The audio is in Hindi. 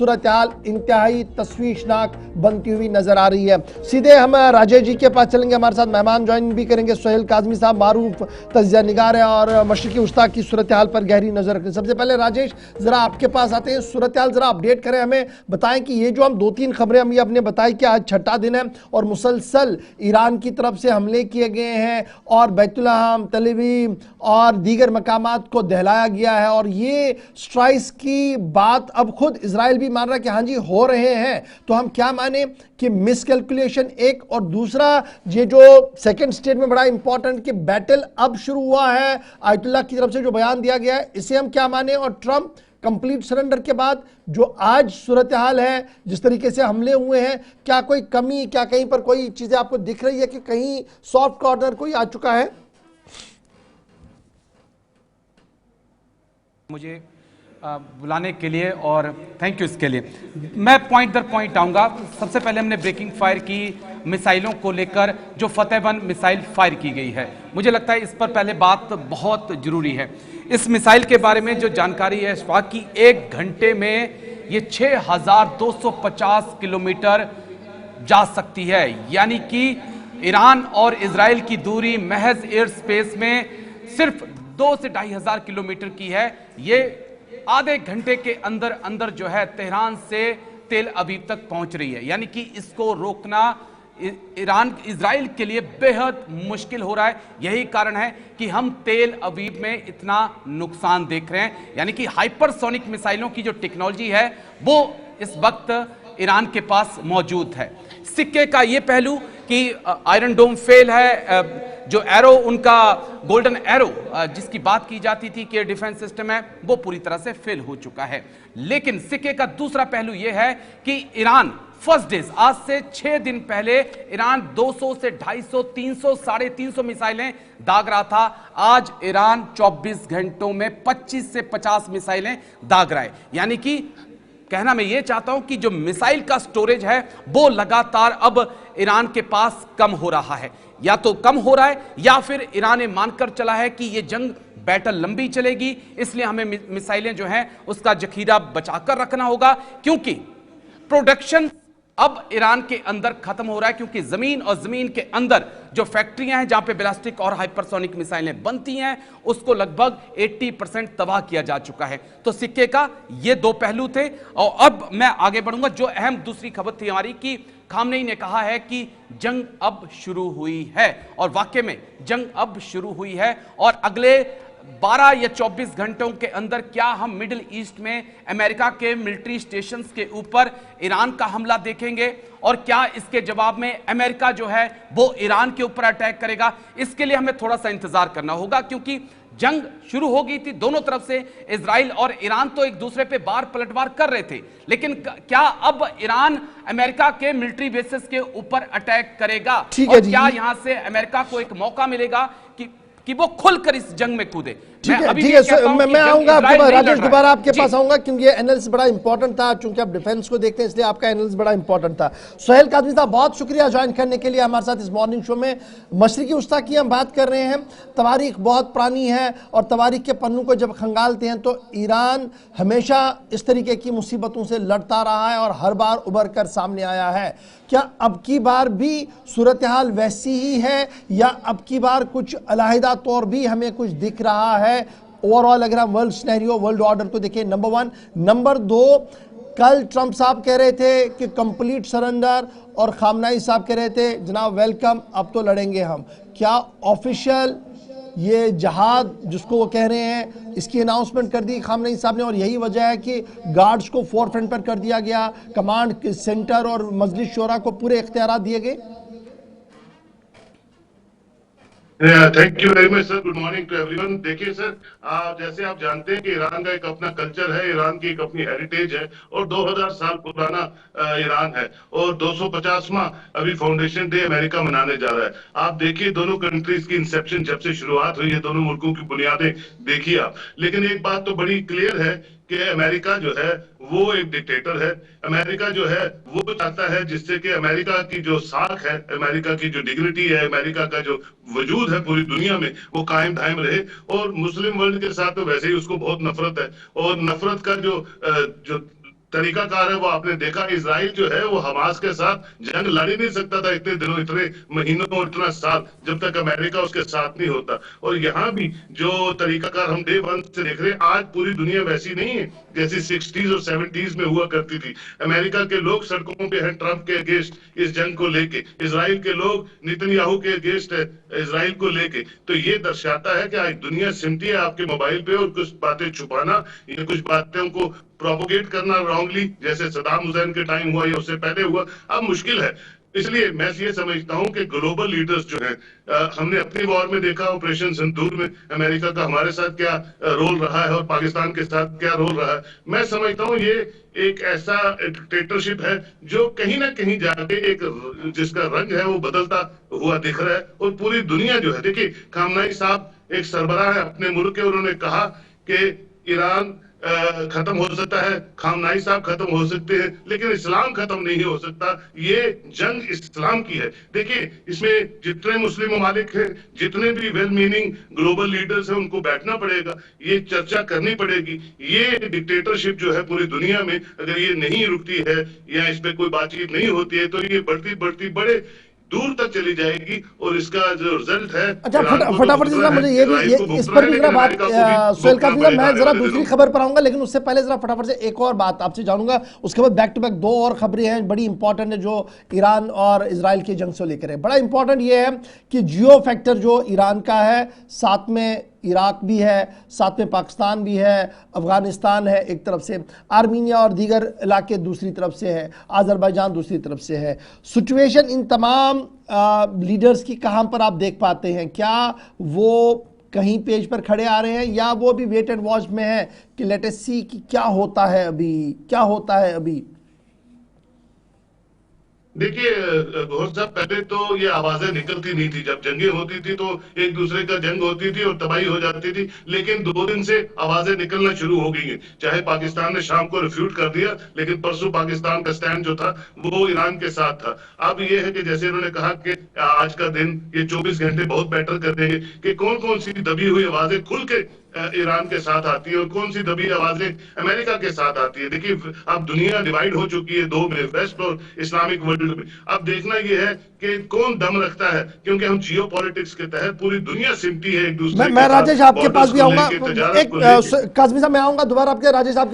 सूरत हाल इंतहाई तशवीशनाक बनती हुई नजर आ रही है। सीधे हम राजेश जी के पास चलेंगे, हमारे साथ मेहमान ज्वाइन भी करेंगे। सोहेल काज़मी साहब मारूफ तजिया निगार है और मशरिकी वस्ता की सूरत हाल पर गहरी नजर रखते हैं। सबसे पहले राजेश, जरा आपके पास आते हैं, सूरत हाल जरा अपडेट करें, हमें बताएं कि ये जो हम 2-3 खबरें हम ये अपने बताई कि आज छठा दिन है और मुसलसल ईरान की तरफ से हमले किए गए हैं और बैतुलहम, तेल अवीव और दीगर मकामात को दहलाया गया है, और ये स्ट्राइक्स की बात अब खुद इजराइल भी मान रहा है कि हाँ जी हो रहे हैं। तो हम क्या माने कि मिसकैलकुलेशन एक, और दूसरा ये जो सेकंड स्टेटमेंट बड़ा इंपॉर्टेंट कि बैटल अब शुरू हुआ है, आयतुल्लाह की तरफ से जो बयान दिया गया है इसे हम क्या माने, और ट्रंप कंप्लीट सरेंडर के बाद जो आज सूरत हाल है, जिस तरीके से हमले हुए हैं, क्या कोई कमी, क्या कहीं पर कोई चीजें आपको दिख रही है कि कहीं सॉफ्ट कॉर्नर कोई आ चुका है? मुझे बुलाने के लिए और थैंक यू इसके लिए। मैं पॉइंट दर पॉइंट आऊंगा। सबसे पहले हमने ब्रेकिंग फायर की मिसाइलों को लेकर जो फतेह-1 मिसाइल फायर की गई है, मुझे लगता है इस पर पहले बात बहुत जरूरी है। इस मिसाइल के बारे में जो जानकारी है कि 1 घंटे में ये 6250 किलोमीटर जा सकती है, यानी कि ईरान और इजराइल की दूरी महज एयर स्पेस में सिर्फ 2 से 2500 किलोमीटर की है। ये आधे घंटे के अंदर अंदर जो है तेहरान से तेल अवीव तक पहुंच रही है, यानी कि इसको रोकना ईरान इजराइल के लिए बेहद मुश्किल हो रहा है। यही कारण है कि हम तेल अवीव में इतना नुकसान देख रहे हैं, यानी कि हाइपरसोनिक मिसाइलों की जो टेक्नोलॉजी है वो इस वक्त ईरान के पास मौजूद है। सिक्के का ये पहलू कि आयरन डोम फेल है, जो एरो उनका गोल्डन एरो जिसकी बात की जाती थी कि डिफेंस सिस्टम है वो पूरी तरह से फेल हो चुका है। लेकिन सिक्के का दूसरा पहलू यह है कि ईरान फर्स्ट डेज, आज से 6 दिन पहले ईरान 200 से 250, 300, 350 मिसाइलें दाग रहा था। आज ईरान 24 घंटों में 25 से 50 मिसाइलें दाग रहा है, यानी कि कहना मैं ये चाहता हूं कि जो मिसाइल का स्टोरेज है वो लगातार अब ईरान के पास कम हो रहा है। या तो कम हो रहा है या फिर ईरान ने मानकर चला है कि ये जंग बैटल लंबी चलेगी, इसलिए हमें मिसाइलें जो हैं उसका जखीरा बचाकर रखना होगा, क्योंकि प्रोडक्शन अब ईरान के अंदर खत्म हो रहा है, क्योंकि जमीन और जमीन के अंदर जो फैक्ट्रियां हैं जहां पे बैलिस्टिक और हाइपरसोनिक मिसाइलें बनती हैं उसको लगभग 80% तबाह किया जा चुका है। तो सिक्के का ये 2 पहलू थे। और अब मैं आगे बढ़ूंगा। जो अहम दूसरी खबर थी हमारी कि खामनेई ने कहा है कि जंग अब शुरू हुई है, और वाकई में जंग अब शुरू हुई है, और अगले 12 या 24 घंटों के अंदर क्या हम मिडिल ईस्ट में अमेरिका के मिलिट्री स्टेशंस के ऊपर ईरान का हमला देखेंगे, और क्या इसके जवाब में अमेरिका जो है वो ईरान के ऊपर अटैक करेगा? इसके लिए हमें थोड़ा सा इंतजार करना होगा, क्योंकि जंग शुरू हो गई थी दोनों तरफ से। इजराइल और ईरान तो एक दूसरे पे बार पलटवार कर रहे थे, लेकिन क्या अब ईरान अमेरिका के मिलिट्री बेसिस के ऊपर अटैक करेगा? और क्या यहां से अमेरिका को एक मौका मिलेगा कि वो खुलकर इस जंग में कूदे? ठीक है, मैं आऊंगा आपके पास राजेश, दोबारा आपके पास आऊंगा, क्योंकि ये एनालिसिस बड़ा इंपॉर्टेंट था। चूंकि आप डिफेंस को देखते हैं इसलिए आपका एनालिसिस बड़ा इंपॉर्टेंट था। सोहेल काज़मी साहब, बहुत शुक्रिया ज्वाइन करने के लिए हमारे साथ इस मॉर्निंग शो में। मशरिकी वस्ता की हम बात कर रहे हैं, तवारीख बहुत पुरानी है, और तवारीख के पन्नों को जब खंगालते हैं तो ईरान हमेशा इस तरीके की मुसीबतों से लड़ता रहा है और हर बार उभर कर सामने आया है। क्या अब की बार भी सूरत हाल वैसी ही है, या अब की बार कुछ अलहदा तौर भी हमें कुछ दिख रहा है? ओवरऑल अगर हम वर्ल्ड सिनेरियो, वर्ल्ड ऑर्डर को देखें, नंबर 1। नंबर 2, कल ट्रंप साहब कह रहे थे कि कंप्लीट सरेंडर, और खामनेई साहब कह रहे थे जनाब वेलकम, अब तो लड़ेंगे हम। क्या ऑफिशियल ये जहाद जिसको वो कह रहे हैं इसकी अनाउंसमेंट कर दी खामनेई साहब ने, और यही वजह है कि गार्ड्स को फोरफ्रंट पर कर दिया गया, कमांड सेंटर और मजलिस शोरा को पूरे इख्तियारात दिए गए? Thank you very much sir, good morning to everyone. देखिए सर, जैसे आप जानते हैं कि ईरान का एक अपना कल्चर है, ईरान की एक अपनी हेरिटेज है, और 2000 साल पुराना ईरान है, और 250वां अभी फाउंडेशन डे अमेरिका मनाने जा रहा है। आप देखिए दोनों कंट्रीज की इंसेप्शन जब से शुरुआत हुई है, दोनों मुल्कों की बुनियादें देखिए आप। लेकिन एक बात तो बड़ी क्लियर है कि अमेरिका जो है वो एक डिक्टेटर है। अमेरिका जो है वो चाहता है जिससे कि अमेरिका की जो साख है, अमेरिका की जो डिग्निटी है, अमेरिका का जो वजूद है पूरी दुनिया में, वो कायम दायम रहे। और मुस्लिम वर्ल्ड के साथ तो वैसे ही उसको बहुत नफरत है, और नफरत का जो तरीकाकार है वो आपने देखा। इजराइल जो है वो हमास के साथ जंग लड़ ही नहीं सकता था इतने दिनों, इतने महीनों और इतना साल, जब तक अमेरिका उसके साथ नहीं होता। और यहाँ भी जो तरीकाकार हम डे वन से देख रहे हैं, आज पूरी दुनिया वैसी नहीं है जैसी 60s और 70s में हुआ करती थी। अमेरिका के लोग सड़कों पे हैं ट्रंप के अगेंस्ट इस जंग को लेके, इजराइल के लोग नेतन्याहू के अगेंस्ट है इजराइल को लेके। तो ये दर्शाता है कि आज दुनिया सिमटी है आपके मोबाइल पे, और कुछ बातें छुपाना या कुछ बातों को प्रोपोगेट करना रॉन्गली, जैसे सदाम हुसैन के टाइम हुआ या उससे पहले हुआ, अब मुश्किल है। इसलिए मैं ये समझता हूं कि ग्लोबल लीडर्स जो हैं, हमने अपनी वॉर में देखा ऑपरेशन सिंदूर में अमेरिका का हमारे साथ क्या रोल रहा है और पाकिस्तान के साथ क्या रोल रहा है। मैं समझता हूं ये एक ऐसा डिक्टेटरशिप है जो कहीं ना कहीं जाके एक जिसका रंग है वो बदलता हुआ दिख रहा है। और पूरी दुनिया जो है, देखिए खामनेई साहब एक सरबराह है अपने मुल्क के, उन्होंने कहा कि ईरान खत्म हो सकता है, खामनेई साहब खत्म हो सकते हैं, लेकिन इस्लाम खत्म नहीं हो सकता। ये जंग इस्लाम की है। देखिए इसमें जितने मुस्लिम ममालिक हैं, जितने भी वेल मीनिंग ग्लोबल लीडर्स हैं, उनको बैठना पड़ेगा, ये चर्चा करनी पड़ेगी। ये डिक्टेटरशिप जो है पूरी दुनिया में अगर ये नहीं रुकती है या इस पे कोई बातचीत नहीं होती है, तो ये बढ़ती बढ़ती बड़े दूर तक चली जाएगी। और इसका जो रिजल्ट है, अच्छा फटाफट से जरा मुझे ये इस पर भी जरा बात सुहेल काज़मी साहब, मैं जरा दूसरी खबर पर आऊंगा, लेकिन उससे पहले जरा फटाफट से एक और बात आपसे जानूंगा। उसके बाद बैक टू बैक दो और खबरें हैं बड़ी इंपॉर्टेंट है जो ईरान और इजराइल की जंग से लेकर है। बड़ा इंपॉर्टेंट ये है कि जियो फैक्टर जो ईरान का है, साथ में इराक भी है, साथ में पाकिस्तान भी है, अफगानिस्तान है एक तरफ से, आर्मीनिया और दीगर इलाके दूसरी तरफ से है, आज़रबाईजान दूसरी तरफ से है। सिचुएशन इन तमाम लीडर्स की कहाँ पर आप देख पाते हैं? क्या वो कहीं पेज पर खड़े आ रहे हैं या वो भी वेट एंड वॉच में है कि लेट अस सी कि क्या होता है अभी, क्या होता है अभी? देखिए गौर साहब, पहले तो ये आवाजें निकलती नहीं थी। जब जंगें होती थी तो एक दूसरे का जंग होती थी और तबाही हो जाती थी, लेकिन 2 दिन से आवाजें निकलना शुरू हो गई हैं। चाहे पाकिस्तान ने शाम को रिफ्यूट कर दिया, लेकिन परसों पाकिस्तान का स्टैंड जो था वो ईरान के साथ था। अब ये है कि जैसे उन्होंने कहा कि आज का दिन, ये 24 घंटे बहुत बेटर कर देंगे कि कौन कौन सी दबी हुई आवाजें खुल के ईरान के साथ आती है और कौन सी दबी आवाजें अमेरिका के साथ आती है। देखिए अब दुनिया डिवाइड हो चुकी है 2 में, वेस्ट और इस्लामिक वर्ल्ड में। अब देखना यह है कि कौन दम रखता है, क्योंकि हम जियो पॉलिटिक्स के तहत पूरी दुनिया सिमटी है एक दूसरे मैं राजेश आपके पास भी आऊंगा, एक काज़मी साहब मैं आऊंगा दोबारा आपके, राजेश साहब